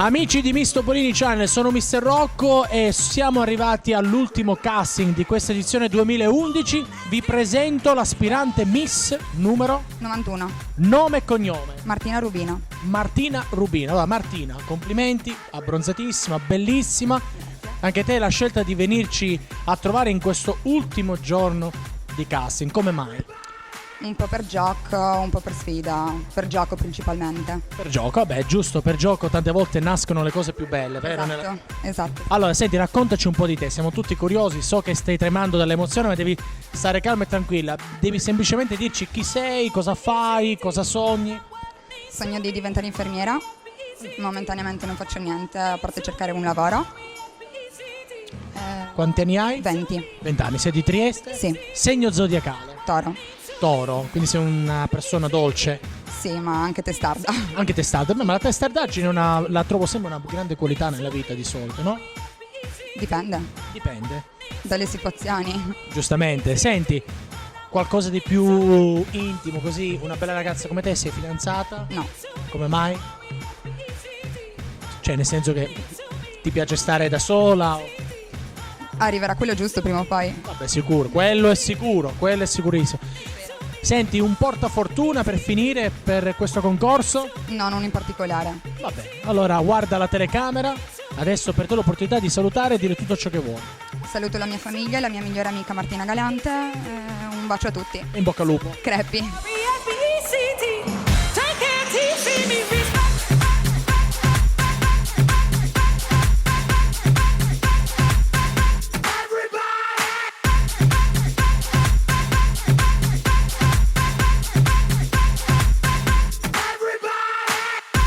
Amici di Miss Topolini Channel, sono Mr. Rocco e siamo arrivati all'ultimo casting di questa edizione 2011. Vi presento l'aspirante Miss numero 91. nome e cognome. Martina Rubino. Martina Rubino. Allora Martina, complimenti, abbronzatissima, bellissima. Anche te la scelta di venirci a trovare in questo ultimo giorno di casting, come mai? Un po' per gioco, un po' per sfida, per gioco principalmente. Per gioco, vabbè, giusto, per gioco tante volte nascono le cose più belle, vero? Esatto. Allora, senti, raccontaci un po' di te, siamo tutti curiosi, so che stai tremando dall'emozione, ma devi stare calma e tranquilla, devi semplicemente dirci chi sei, cosa fai, cosa sogni. Sogno di diventare infermiera, momentaneamente non faccio niente, a parte cercare un lavoro. Quanti anni hai? 20. 20 anni, sei di Trieste? Sì. Segno zodiacale? Toro. Toro, quindi sei una persona dolce. Sì, ma anche testarda. Anche testarda, ma la testardaggine la trovo sempre una grande qualità nella vita di solito, no? Dipende Dipende, dalle situazioni. giustamente. Senti, qualcosa di più intimo così, una bella ragazza come te, sei fidanzata? No. Come mai? Cioè, nel senso che ti piace stare da sola? Arriverà quello giusto prima o poi. Vabbè, sicuro, quello è sicurissimo. Senti, un portafortuna per finire per questo concorso? No, non in particolare. Vabbè, allora guarda la telecamera. Adesso per te l'opportunità di salutare e dire tutto ciò che vuoi. Saluto la mia famiglia, la mia migliore amica Martina Galante. Un bacio a tutti. In bocca al lupo. Crepi.